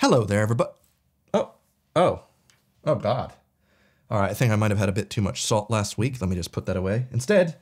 Hello there, everybody. Oh God. All right, I think I might have had a bit too much salt last week. Let me just put that away. Instead,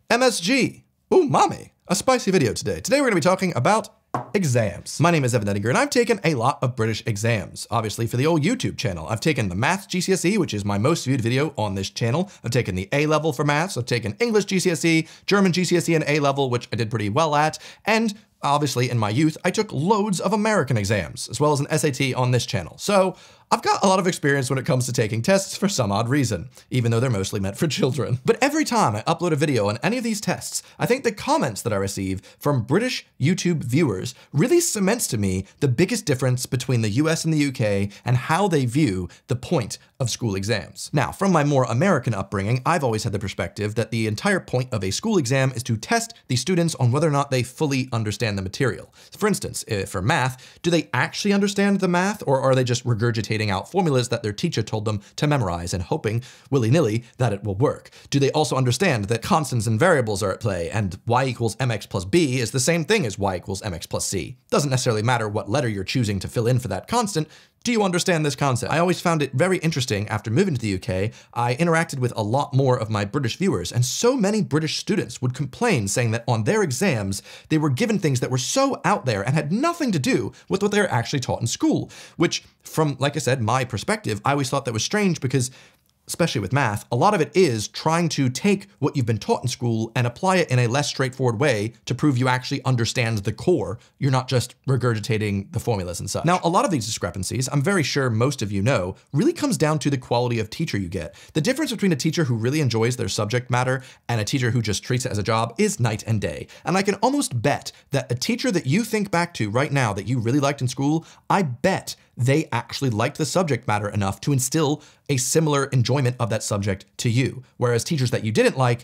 MSG. Ooh, mommy. A spicy video today. Today we're gonna be talking about exams. My name is Edinger, and I've taken a lot of British exams. Obviously, for the old YouTube channel, I've taken the Maths GCSE, which is my most viewed video on this channel. I've taken the A-level for Maths. I've taken English GCSE, German GCSE, and A-level, which I did pretty well at. And obviously, in my youth, I took loads of American exams, as well as an SAT on this channel. So I've got a lot of experience when it comes to taking tests for some odd reason, even though they're mostly meant for children. But every time I upload a video on any of these tests, I think the comments that I receive from British YouTube viewers really cements to me the biggest difference between the US and the UK and how they view the point of school exams. Now, from my more American upbringing, I've always had the perspective that the entire point of a school exam is to test the students on whether or not they fully understand the material. For instance, for math, do they actually understand the math, or are they just regurgitating out formulas that their teacher told them to memorize and hoping willy-nilly that it will work? Do they also understand that constants and variables are at play and y equals mx plus b is the same thing as y equals mx plus c? Doesn't necessarily matter what letter you're choosing to fill in for that constant. Do you understand this concept? I always found it very interesting after moving to the UK. I interacted with a lot more of my British viewers, and so many British students would complain saying that on their exams, they were given things that were so out there and had nothing to do with what they were actually taught in school, which from, like I said, my perspective, I always thought that was strange because especially with math, a lot of it is trying to take what you've been taught in school and apply it in a less straightforward way to prove you actually understand the core. You're not just regurgitating the formulas and such. Now, a lot of these discrepancies, I'm very sure most of you know, really comes down to the quality of teacher you get. The difference between a teacher who really enjoys their subject matter and a teacher who just treats it as a job is night and day. And I can almost bet that a teacher that you think back to right now that you really liked in school, I bet they actually liked the subject matter enough to instill a similar enjoyment of that subject to you. Whereas teachers that you didn't like,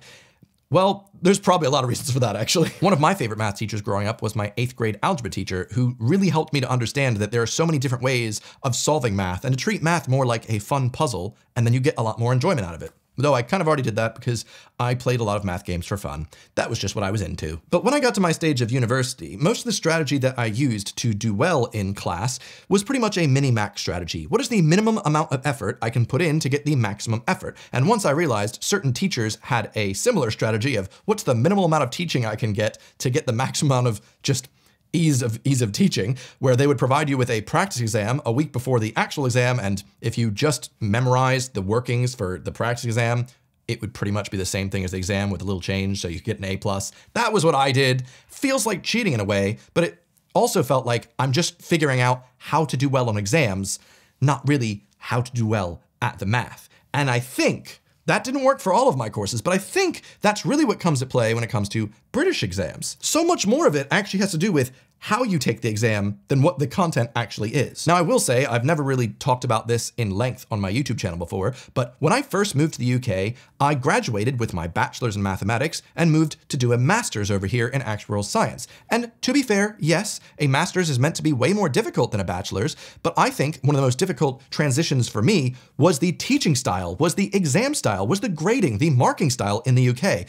well, there's probably a lot of reasons for that, actually. One of my favorite math teachers growing up was my 8th grade algebra teacher, who really helped me to understand that there are so many different ways of solving math and to treat math more like a fun puzzle, and then you get a lot more enjoyment out of it. Though I kind of already did that because I played a lot of math games for fun. That was just what I was into. But when I got to my stage of university, most of the strategy that I used to do well in class was pretty much a mini-max strategy. What is the minimum amount of effort I can put in to get the maximum effort? And once I realized certain teachers had a similar strategy of what's the minimal amount of teaching I can get to get the maximum amount of just ease of teaching, where they would provide you with a practice exam a week before the actual exam, and if you just memorized the workings for the practice exam, it would pretty much be the same thing as the exam with a little change, so you could get an A+. That was what I did. Feels like cheating in a way, but it also felt like I'm just figuring out how to do well on exams, not really how to do well at the math. And I think that didn't work for all of my courses, but I think that's really what comes to play when it comes to British exams. So much more of it actually has to do with how you take the exam than what the content actually is. Now, I will say I've never really talked about this in length on my YouTube channel before, but when I first moved to the UK, I graduated with my bachelor's in mathematics and moved to do a master's over here in actuarial science. And to be fair, yes, a master's is meant to be way more difficult than a bachelor's, but I think one of the most difficult transitions for me was the teaching style, was the exam style, was the grading, the marking style in the UK.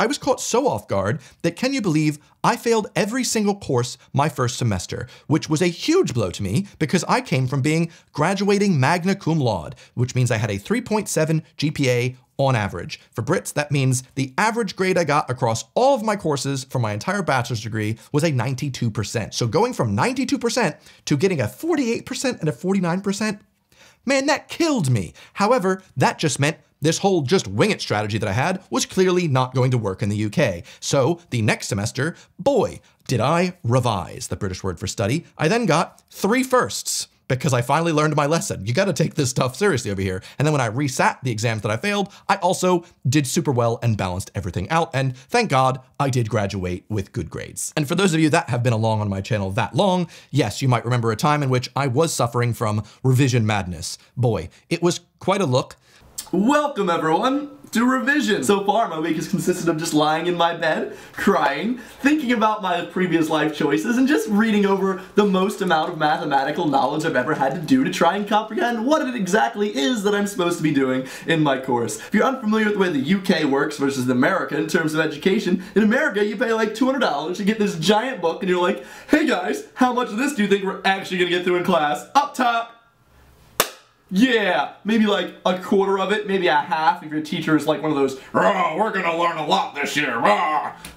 I was caught so off guard that, can you believe, I failed every single course my first semester, which was a huge blow to me because I came from being graduating magna cum laude, which means I had a 3.7 GPA on average. For Brits, that means the average grade I got across all of my courses for my entire bachelor's degree was a 92%. So going from 92% to getting a 48% and a 49%, man, that killed me. However, that just meant this whole just wing it strategy that I had was clearly not going to work in the UK. So the next semester, boy, did I revise, the British word for study. I then got 3 firsts because I finally learned my lesson. You gotta take this stuff seriously over here. And then when I resat the exams that I failed, I also did super well and balanced everything out. And thank God I did graduate with good grades. And for those of you that have been along on my channel that long, yes, you might remember a time in which I was suffering from revision madness. Boy, it was quite a look. Welcome everyone to revision. So far my week has consisted of just lying in my bed, crying, thinking about my previous life choices, and just reading over the most amount of mathematical knowledge I've ever had to do to try and comprehend what it exactly is that I'm supposed to be doing in my course. If you're unfamiliar with the way the UK works versus America in terms of education, in America you pay like $200 to get this giant book and you're like, hey guys, how much of this do you think we're actually gonna get through in class? Up top. Yeah, maybe like a quarter of it, maybe a half if your teacher is like one of those, oh, we're gonna learn a lot this year,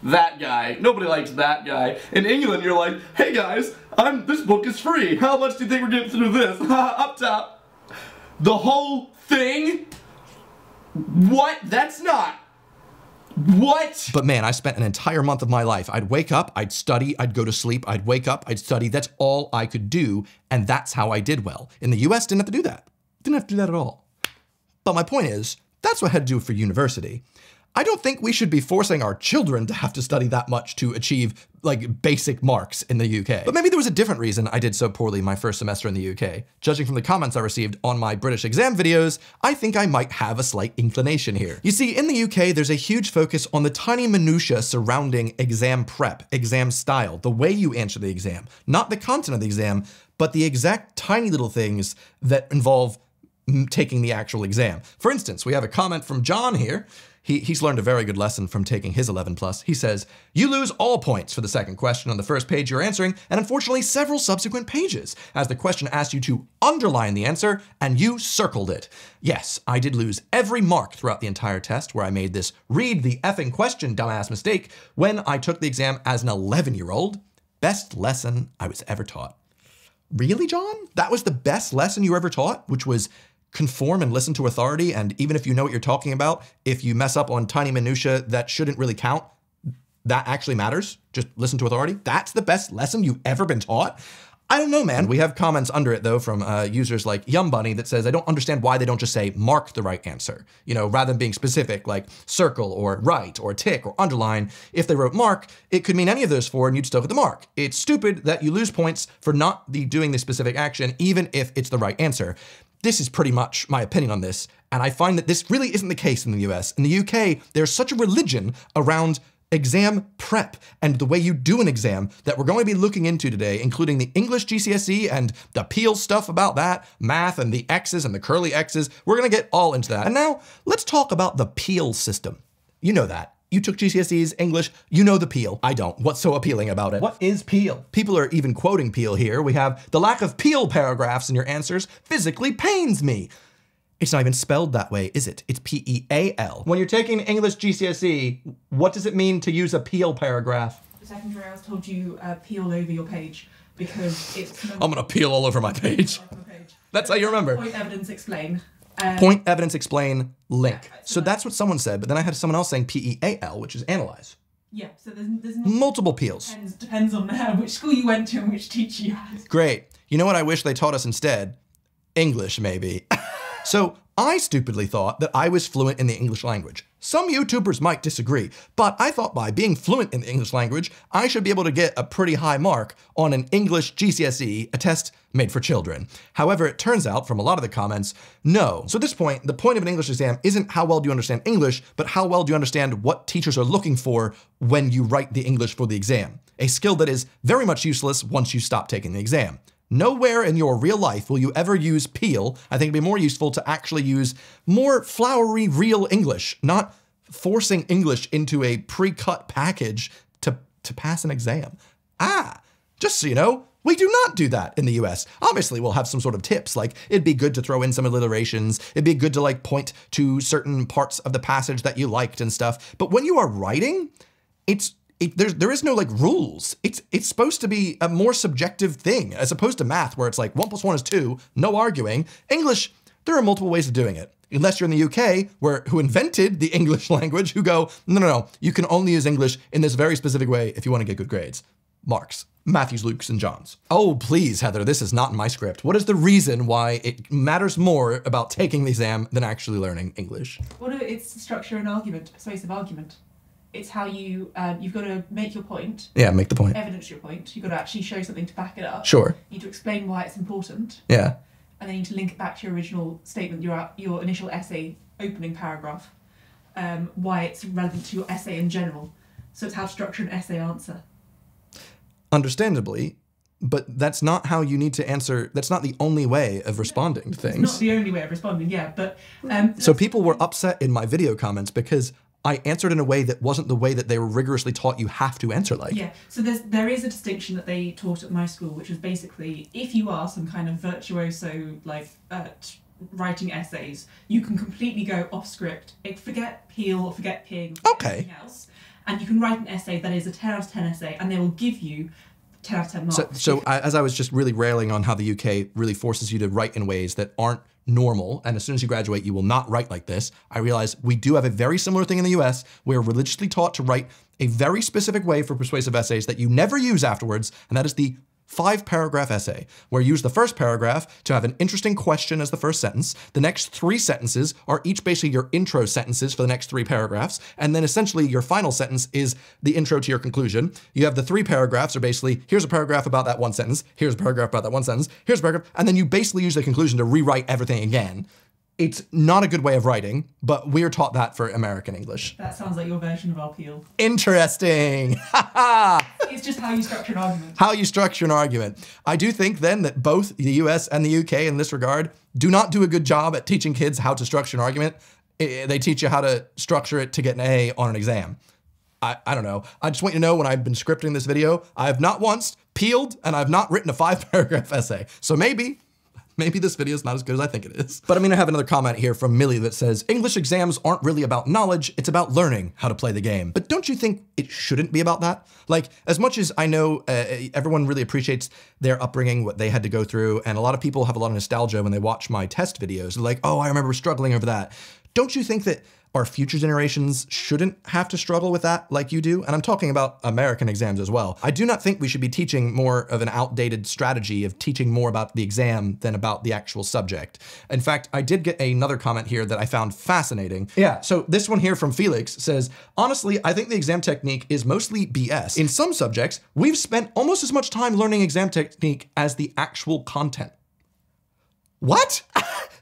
that guy. Nobody likes that guy. In England, you're like, hey guys, this book is free. How much do you think we're getting through this? Up top. The whole thing? What? That's not. What? But man, I spent an entire month of my life. I'd wake up, I'd study, I'd go to sleep, I'd wake up, I'd study. That's all I could do, and that's how I did well. In the US, didn't have to do that. Didn't have to do that at all. But my point is, that's what I had to do for university. I don't think we should be forcing our children to have to study that much to achieve, like, basic marks in the UK. But maybe there was a different reason I did so poorly my first semester in the UK. Judging from the comments I received on my British exam videos, I think I might have a slight inclination here. You see, in the UK, there's a huge focus on the tiny minutiae surrounding exam prep, exam style, the way you answer the exam. Not the content of the exam, but the exact tiny little things that involve taking the actual exam. For instance, we have a comment from John here. He's learned a very good lesson from taking his 11+. He says, you lose all points for the second question on the first page you're answering, and unfortunately several subsequent pages, as the question asked you to underline the answer, and you circled it. Yes, I did lose every mark throughout the entire test where I made this read the effing question dumbass mistake when I took the exam as an 11-year-old. Best lesson I was ever taught. Really, John? That was the best lesson you ever taught, which was conform and listen to authority, and even if you know what you're talking about, if you mess up on tiny minutia that shouldn't really count, that actually matters. Just listen to authority. That's the best lesson you've ever been taught? I don't know, man. We have comments under it, though, from users like Yumbunny that says, I don't understand why they don't just say mark the right answer. You know, rather than being specific, like circle or write or tick or underline. If they wrote mark, it could mean any of those four and you'd still get the mark. It's stupid that you lose points for not doing the specific action, even if it's the right answer. This is pretty much my opinion on this, and I find that this really isn't the case in the US. In the UK, there's such a religion around exam prep and the way you do an exam that we're going to be looking into today, including the English GCSE and the Peel stuff about that, math and the X's and the curly X's. We're going to get all into that. And now, let's talk about the Peel system. You know that. You took GCSEs, English, you know the Peel. I don't. What's so appealing about it? What is Peel? People are even quoting Peel here. We have, the lack of Peel paragraphs in your answers physically pains me. It's not even spelled that way, is it? It's P-E-A-L. When you're taking English GCSE, what does it mean to use a Peel paragraph? The secondary, I was told you peel over your page because it's... I'm gonna peel all over my page. That's how you remember. Point, evidence, explain. Point, evidence, explain, link. Yeah, so that's what someone said, but then I had someone else saying P-E-A-L, which is analyze. Yeah, so there's multiple peels. Depends on which school you went to and which teacher you had. Great. You know what I wish they taught us instead? English, maybe. So I stupidly thought that I was fluent in the English language. Some YouTubers might disagree, but I thought by being fluent in the English language, I should be able to get a pretty high mark on an English GCSE, a test made for children. However, it turns out from a lot of the comments, no. So at this point, the point of an English exam isn't how well do you understand English, but how well do you understand what teachers are looking for when you write the English for the exam. A skill that is very much useless once you stop taking the exam. Nowhere in your real life will you ever use Peel. I think it'd be more useful to actually use more flowery, real English, not forcing English into a pre-cut package to pass an exam. Just so you know, we do not do that in the US. Obviously, we'll have some sort of tips, like it'd be good to throw in some alliterations, it'd be good to like point to certain parts of the passage that you liked and stuff. But when you are writing, there is no like rules. It's supposed to be a more subjective thing as opposed to math where it's like 1 + 1 is 2, no arguing. English, there are multiple ways of doing it. Unless you're in the UK, who invented the English language, who go, no, you can only use English in this very specific way if you want to get good grades. Marks. Matthews, Lukes, and Johns. Oh, please, Heather, this is not in my script. What is the reason why it matters more about taking the exam than actually learning English? Well, it's structure and argument, persuasive argument. It's how you've got to make your point. Yeah, make the point. Evidence your point. You've got to actually show something to back it up. Sure. You need to explain why it's important. Yeah. And then you need to link it back to your original statement, your initial essay opening paragraph, why it's relevant to your essay in general. So it's how to structure an essay answer. Understandably, but that's not how you need to answer. That's not the only way of responding to things. It's not the only way of responding, yeah, but... so people were upset in my video comments because I answered in a way that wasn't the way that they were rigorously taught you have to answer like. Yeah, so there is a distinction that they taught at my school, which was basically if you are some kind of virtuoso, like writing essays, you can completely go off script, forget Peel or forget Ping, everything else, and you can write an essay that is a 10 out of 10 essay, and they will give you 10 out of 10 marks. So as I was just really railing on how the UK really forces you to write in ways that aren't normal, and as soon as you graduate, you will not write like this, I realized we do have a very similar thing in the US. We're religiously taught to write a very specific way for persuasive essays that you never use afterwards, and that is the 5-paragraph essay, where you use the first paragraph to have an interesting question as the first sentence. The next 3 sentences are each basically your intro sentences for the next 3 paragraphs. And then essentially your final sentence is the intro to your conclusion. You have the 3 paragraphs are basically, here's a paragraph about that one sentence, here's a paragraph about that one sentence, here's a paragraph, and then you basically use the conclusion to rewrite everything again. It's not a good way of writing, but we're taught that for American English. That sounds like your version of our Peel. Interesting. It's just how you structure an argument. How you structure an argument. I do think then that both the US and the UK in this regard do not do a good job at teaching kids how to structure an argument. They teach you how to structure it to get an A on an exam. I don't know. I just want you to know when I've been scripting this video, I have not once peeled and I've not written a 5-paragraph essay. So maybe this video is not as good as I think it is. But I mean, I have another comment here from Millie that says, English exams aren't really about knowledge, it's about learning how to play the game. But don't you think it shouldn't be about that? Like, as much as I know everyone really appreciates their upbringing, what they had to go through, and a lot of people have a lot of nostalgia when they watch my test videos. They're like, oh, I remember struggling over that. Don't you think that our future generations shouldn't have to struggle with that like you do? And I'm talking about American exams as well. I do not think we should be teaching more of an outdated strategy of teaching more about the exam than about the actual subject. In fact, I did get another comment here that I found fascinating. Yeah, so this one here from Felix says, honestly, I think the exam technique is mostly BS. In some subjects, we've spent almost as much time learning exam technique as the actual content. What?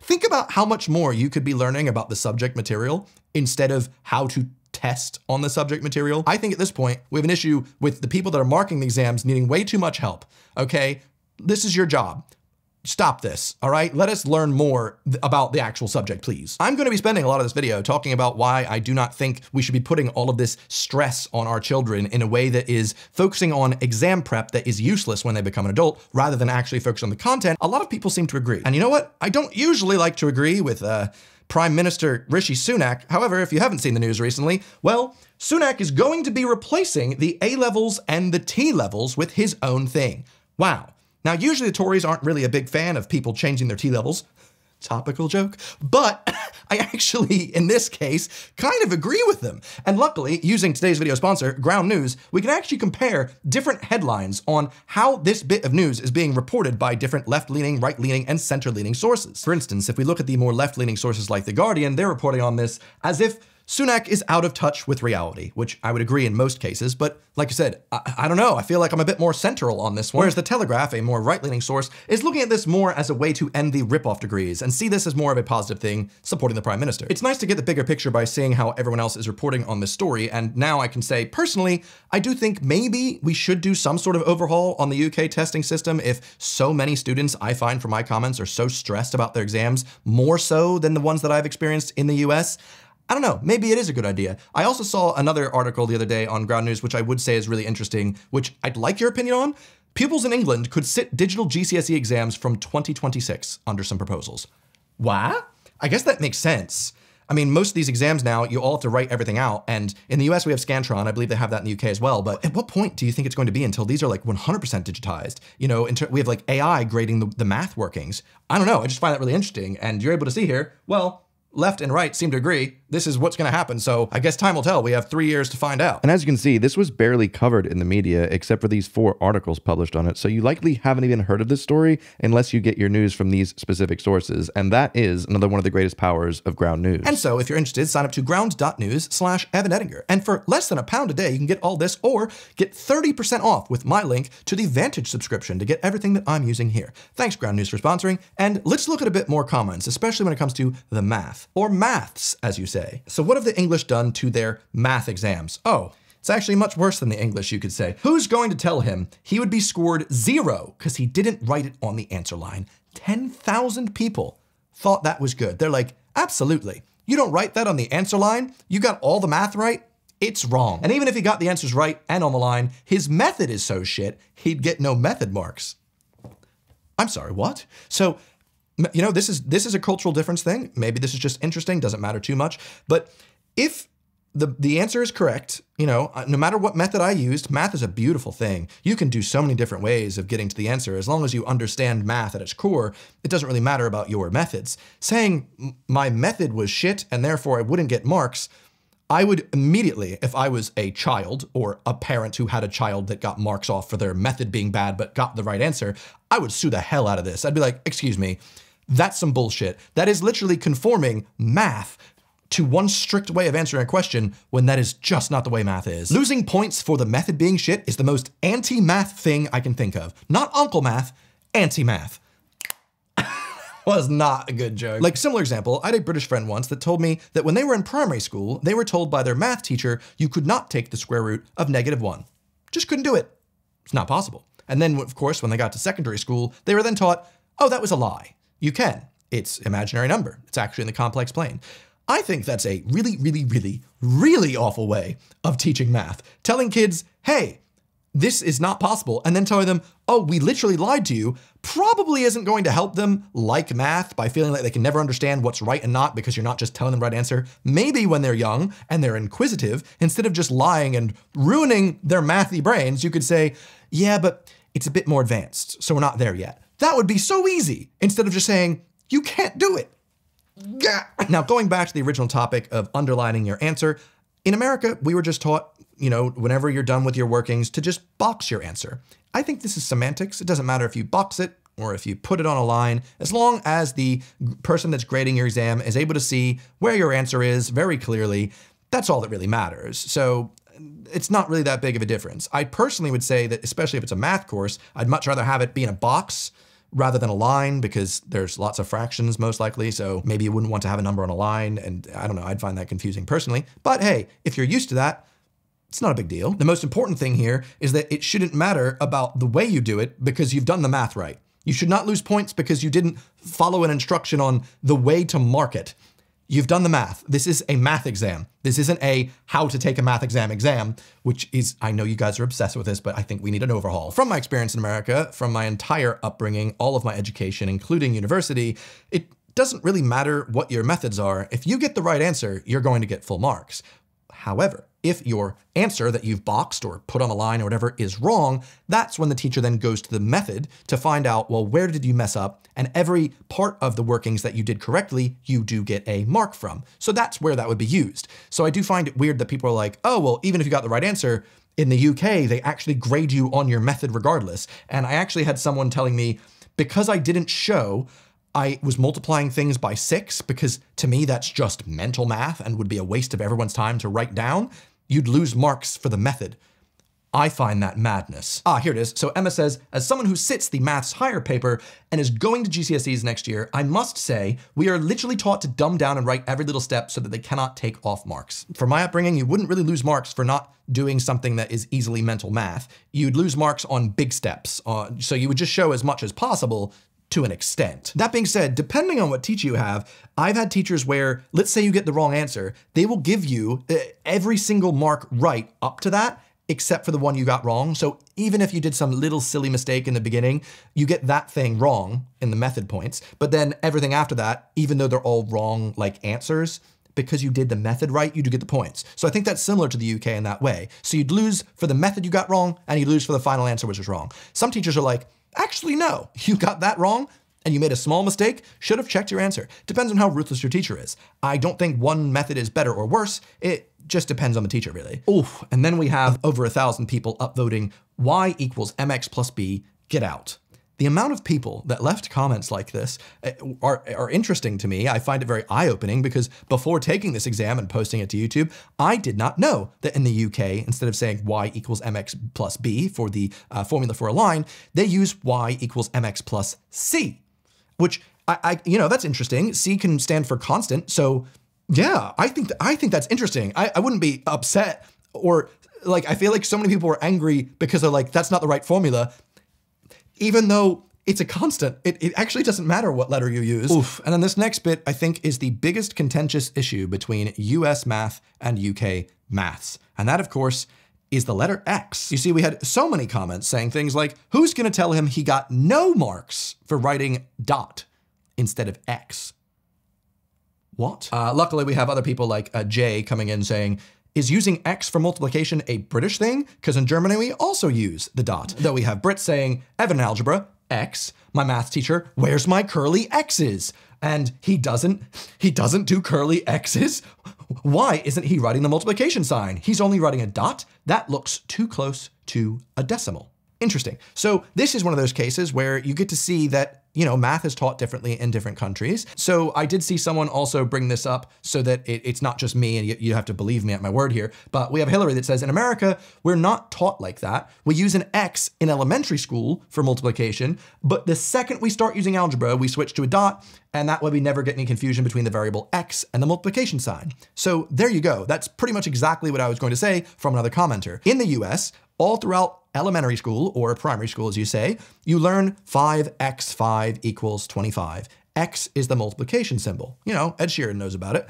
Think about how much more you could be learning about the subject material instead of how to test on the subject material. I think at this point, we have an issue with the people that are marking the exams needing way too much help, okay? This is your job. Stop this, all right? Let us learn more about the actual subject, please. I'm gonna be spending a lot of this video talking about why I do not think we should be putting all of this stress on our children in a way that is focusing on exam prep that is useless when they become an adult, rather than actually focus on the content. A lot of people seem to agree. And you know what? I don't usually like to agree with Prime Minister Rishi Sunak. However, if you haven't seen the news recently, well, Sunak is going to be replacing the A-levels and the T-levels with his own thing. Wow. Now, usually the Tories aren't really a big fan of people changing their T-levels. Topical joke. But I actually, in this case, kind of agree with them. And luckily, using today's video sponsor, Ground News, we can actually compare different headlines on how this bit of news is being reported by different left-leaning, right-leaning, and center-leaning sources. For instance, if we look at the more left-leaning sources like The Guardian, they're reporting on this as if Sunak is out of touch with reality, which I would agree in most cases, but like I said, I don't know, I feel like I'm a bit more central on this one. Whereas The Telegraph, a more right-leaning source, is looking at this more as a way to end the rip-off degrees and see this as more of a positive thing, supporting the Prime Minister. It's nice to get the bigger picture by seeing how everyone else is reporting on this story, and now I can say, personally, I do think maybe we should do some sort of overhaul on the UK testing system if so many students, I find from my comments, are so stressed about their exams, more so than the ones that I've experienced in the US. I don't know, maybe it is a good idea. I also saw another article the other day on Ground News, which I would say is really interesting, which I'd like your opinion on. Pupils in England could sit digital GCSE exams from 2026 under some proposals. What? I guess that makes sense. I mean, most of these exams now, you all have to write everything out, and in the US we have Scantron, I believe they have that in the UK as well, but at what point do you think it's going to be until these are like 100% digitized? You know, we have like AI grading the math workings. I don't know, I just find that really interesting, and you're able to see here, well, left and right seem to agree this is what's going to happen, so I guess time will tell. We have 3 years to find out. And as you can see, this was barely covered in the media except for these 4 articles published on it, so you likely haven't even heard of this story unless you get your news from these specific sources, and that is another one of the greatest powers of Ground News. And so if you're interested, sign up to ground.news/Evan Edinger, and for less than £1 a day, you can get all this or get 30% off with my link to the Vantage subscription to get everything that I'm using here. Thanks, Ground News, for sponsoring, and let's look at a bit more comments, especially when it comes to the math, or maths, as you say. So what have the English done to their math exams? Oh, it's actually much worse than the English, you could say. Who's going to tell him he would be scored 0 because he didn't write it on the answer line? 10,000 people thought that was good. They're like, absolutely. you don't write that on the answer line, you got all the math right, it's wrong. And even if he got the answers right and on the line, his method is so shit, he'd get no method marks. I'm sorry, what? So, you know, this is a cultural difference thing. Maybe this is just interesting, doesn't matter too much. But if the answer is correct, you know, no matter what method I used, math is a beautiful thing. You can do so many different ways of getting to the answer. As long as you understand math at its core, it doesn't really matter about your methods. Saying my method was shit and therefore I wouldn't get marks, I would immediately, if I was a child or a parent who had a child that got marks off for their method being bad but got the right answer, I would sue the hell out of this. I'd be like, excuse me, that's some bullshit. That is literally conforming math to one strict way of answering a question when that is just not the way math is. Losing points for the method being shit is the most anti-math thing I can think of. Not Uncle Math, anti-math. Was not a good joke. Like, similar example, I had a British friend once that told me that when they were in primary school, they were told by their math teacher you could not take the square root of -1. Just couldn't do it. It's not possible. And then, of course, when they got to secondary school, they were then taught, oh, that was a lie. You can. It's imaginary number. It's actually in the complex plane. I think that's a really, really, really, really awful way of teaching math. Telling kids, hey, this is not possible, and then telling them, oh, we literally lied to you, probably isn't going to help them like math by feeling like they can never understand what's right and not because you're not just telling them the right answer. Maybe when they're young and they're inquisitive, instead of just lying and ruining their mathy brains, you could say, yeah, but it's a bit more advanced, so we're not there yet. That would be so easy, instead of just saying, you can't do it. Now, going back to the original topic of underlining your answer, in America, we were just taught, you know, whenever you're done with your workings, to just box your answer. I think this is semantics. It doesn't matter if you box it or if you put it on a line, as long as the person that's grading your exam is able to see where your answer is very clearly, that's all that really matters. So it's not really that big of a difference. I personally would say that, especially if it's a math course, I'd much rather have it be in a box rather than a line, because there's lots of fractions most likely, so maybe you wouldn't want to have a number on a line, and I don't know, I'd find that confusing personally. But hey, if you're used to that, it's not a big deal. The most important thing here is that it shouldn't matter about the way you do it because you've done the math right. You should not lose points because you didn't follow an instruction on the way to mark it. You've done the math. This is a math exam. This isn't a how to take a math exam, which is, I know you guys are obsessed with this, but I think we need an overhaul. From my experience in America, from my entire upbringing, all of my education, including university, it doesn't really matter what your methods are. If you get the right answer, you're going to get full marks. However, if your answer that you've boxed or put on a line or whatever is wrong, that's when the teacher then goes to the method to find out, well, where did you mess up? And every part of the workings that you did correctly, you do get a mark from. So that's where that would be used. So I do find it weird that people are like, oh, well, even if you got the right answer, in the UK, they actually grade you on your method regardless. And I actually had someone telling me, because I didn't show I was multiplying things by 6, because to me, that's just mental math and would be a waste of everyone's time to write down, you'd lose marks for the method. I find that madness. Ah, here it is. So Emma says, as someone who sits the maths higher paper and is going to GCSEs next year, I must say we are literally taught to dumb down and write every little step so that they cannot take off marks. For my upbringing, you wouldn't really lose marks for not doing something that is easily mental math. You'd lose marks on big steps. So you would just show as much as possible to an extent. That being said, depending on what teacher you have, I've had teachers where, let's say you get the wrong answer, they will give you every single mark right up to that, except for the one you got wrong. So even if you did some little silly mistake in the beginning, you get that thing wrong in the method points, but then everything after that, even though they're all wrong like answers, because you did the method right, you do get the points. So I think that's similar to the UK in that way. So you'd lose for the method you got wrong, and you'd lose for the final answer which was wrong. Some teachers are like, actually, no, you got that wrong and you made a small mistake, should have checked your answer. Depends on how ruthless your teacher is. I don't think one method is better or worse. It just depends on the teacher, really. Oof, and then we have over 1,000 people upvoting y equals mx plus b, get out. The amount of people that left comments like this are interesting to me. I find it very eye-opening because before taking this exam and posting it to YouTube, I did not know that in the UK, instead of saying y equals mx plus b for the formula for a line, they use y equals mx plus c, which you know, that's interesting. C can stand for constant. So yeah, I think that's interesting. I wouldn't be upset, or like, I feel like so many people were angry because they're like, that's not the right formula. Even though it's a constant. It actually doesn't matter what letter you use. Oof. And then this next bit, I think, is the biggest contentious issue between US math and UK maths. And that, of course, is the letter X. You see, we had so many comments saying things like, who's gonna tell him he got no marks for writing dot instead of X? What? Luckily, we have other people like Jay coming in saying, is using X for multiplication a British thing? Because in Germany, we also use the dot. Though we have Brits saying, Evan in algebra, X, my math teacher, where's my curly X's? And he doesn't do curly X's? Why isn't he writing the multiplication sign? He's only writing a dot? That looks too close to a decimal. Interesting. So this is one of those cases where you get to see that, you know, math is taught differently in different countries. So I did see someone also bring this up so that it's not just me and you have to believe me at my word here, but we have Hillary that says in America, we're not taught like that. We use an X in elementary school for multiplication, but the second we start using algebra, we switch to a dot, and that way we never get any confusion between the variable X and the multiplication sign. So there you go. That's pretty much exactly what I was going to say from another commenter. In the US, all throughout elementary school, or primary school as you say, you learn 5x5 equals 25. X is the multiplication symbol. You know, Ed Sheeran knows about it.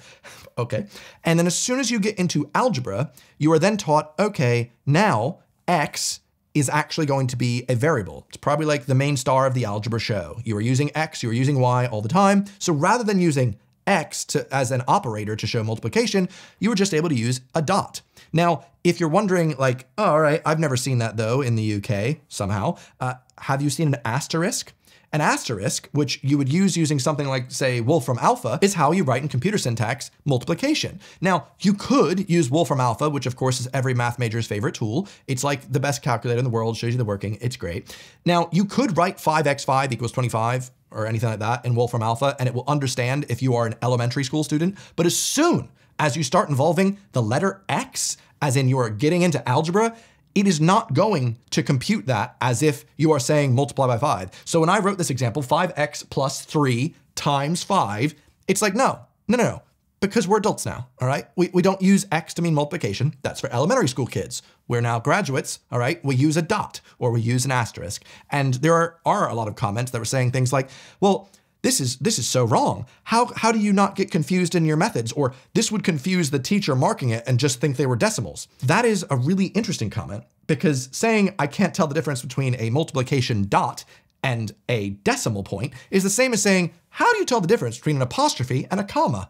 Okay. And then as soon as you get into algebra, you are then taught, okay, now X is actually going to be a variable. It's probably like the main star of the algebra show. You are using X, you are using Y all the time. So rather than using X as an operator to show multiplication, you were just able to use a dot. Now, if you're wondering like, oh, all right, I've never seen that though in the UK somehow, have you seen an asterisk? An asterisk, which you would use using something like, say, Wolfram Alpha, is how you write in computer syntax multiplication. Now, you could use Wolfram Alpha, which of course is every math major's favorite tool. It's like the best calculator in the world, shows you the working, it's great. Now, you could write 5x5 equals 25 or anything like that in Wolfram Alpha, and it will understand if you are an elementary school student. But as soon as you start involving the letter X, as in you are getting into algebra, it is not going to compute that as if you are saying multiply by 5. So when I wrote this example, 5x plus 3 times 5, it's like, no, because we're adults now, all right? We don't use X to mean multiplication. That's for elementary school kids. We're now graduates, all right? We use a dot or we use an asterisk. And there are a lot of comments that were saying things like, well, this is so wrong. How do you not get confused in your methods? Or this would confuse the teacher marking it and just think they were decimals. That is a really interesting comment because saying I can't tell the difference between a multiplication dot and a decimal point is the same as saying, how do you tell the difference between an apostrophe and a comma?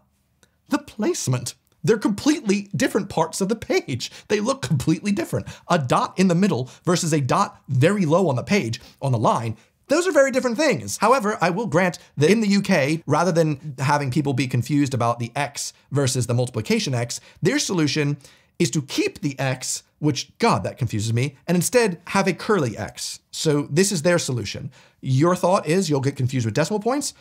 The placement. They're completely different parts of the page. They look completely different. A dot in the middle versus a dot very low on the page, on the line, those are very different things. However, I will grant that in the UK, rather than having people be confused about the X versus the multiplication X, their solution is to keep the X, which, God, that confuses me, and instead have a curly X. So this is their solution. Your thought is you'll get confused with decimal points,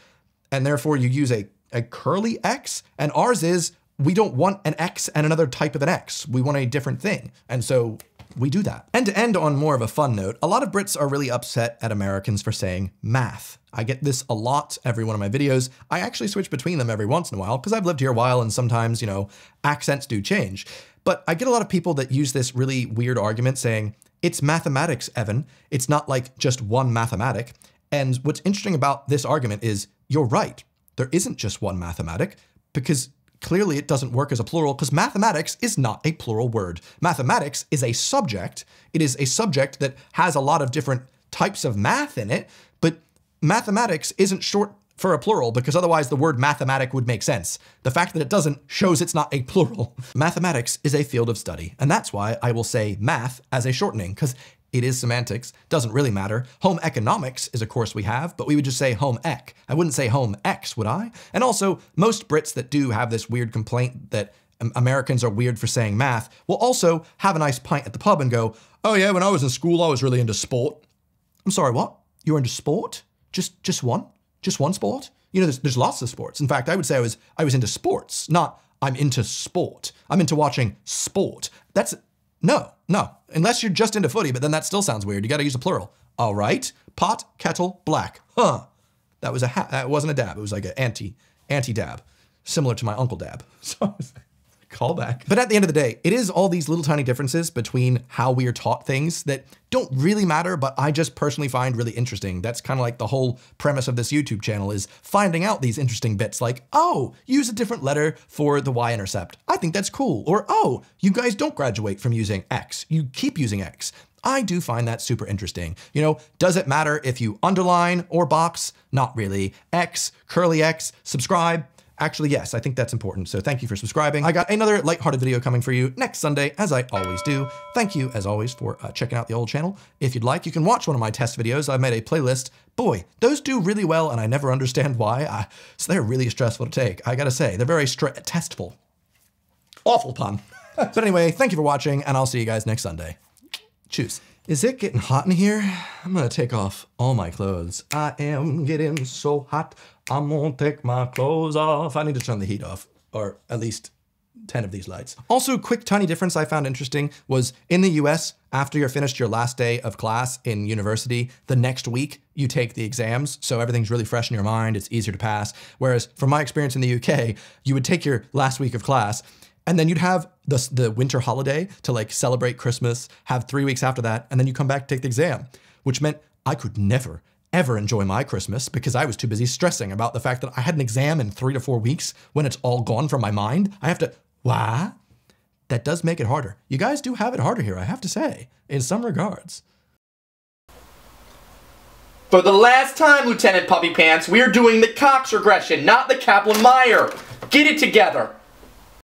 and therefore you use a curly X, and ours is we don't want an X and another type of an X. We want a different thing. And so we do that. And to end on more of a fun note, a lot of Brits are really upset at Americans for saying math. I get this a lot every one of my videos. I actually switch between them every once in a while because I've lived here a while and sometimes, you know, accents do change. But I get a lot of people that use this really weird argument saying, it's mathematics, Evan. It's not like just one mathematic. And what's interesting about this argument is you're right. There isn't just one mathematic because clearly it doesn't work as a plural because mathematics is not a plural word. Mathematics is a subject. It is a subject that has a lot of different types of math in it, but mathematics isn't short for a plural because otherwise the word mathematic would make sense. The fact that it doesn't shows it's not a plural. Mathematics is a field of study, and that's why I will say math as a shortening because it is semantics, doesn't really matter. Home economics is a course we have, but we would just say home ec. I wouldn't say home ex, would I? And also, most Brits that do have this weird complaint that Americans are weird for saying math will also have a nice pint at the pub and go, oh yeah, when I was in school, I was really into sport. I'm sorry, what? You were into sport? Just one? Just one sport? You know, there's lots of sports. In fact, I would say I was into sports, not I'm into sport. I'm into watching sport. That's, no. Unless you're just into footy, but then that still sounds weird. You gotta use a plural. All right, pot, kettle, black. Huh. That wasn't a dab. It was like an anti-dab, similar to my Uncle Dab. So Callback. But at the end of the day, it is all these little tiny differences between how we are taught things that don't really matter, but I just personally find really interesting. That's kind of like the whole premise of this YouTube channel, is finding out these interesting bits like, oh, use a different letter for the y-intercept. I think that's cool. Or, oh, you guys don't graduate from using X. You keep using X. I do find that super interesting. You know, does it matter if you underline or box? Not really. X, curly X, subscribe. Actually, yes, I think that's important. So thank you for subscribing. I got another lighthearted video coming for you next Sunday, as I always do. Thank you, as always, for checking out the old channel. If you'd like, you can watch one of my test videos. I've made a playlist. Boy, those do really well, and I never understand why. So they're really stressful to take. I gotta say, they're very testful. Awful pun. But anyway, thank you for watching, and I'll see you guys next Sunday. Choose. Is it getting hot in here? I'm gonna take off all my clothes. I am getting so hot, I'm gonna take my clothes off. I need to turn the heat off, or at least 10 of these lights. Also, quick tiny difference I found interesting was in the US, after you're finished your last day of class in university, the next week you take the exams, so everything's really fresh in your mind, it's easier to pass. Whereas from my experience in the UK, you would take your last week of class, and then you'd have the winter holiday to like celebrate Christmas, have 3 weeks after that, and then you come back to take the exam, which meant I could never, ever enjoy my Christmas because I was too busy stressing about the fact that I had an exam in 3 to 4 weeks when it's all gone from my mind. I have to, what? That does make it harder. You guys do have it harder here, I have to say, in some regards. For the last time, Lieutenant Puppy Pants, we're doing the Cox regression, not the Kaplan-Meier. Get it together.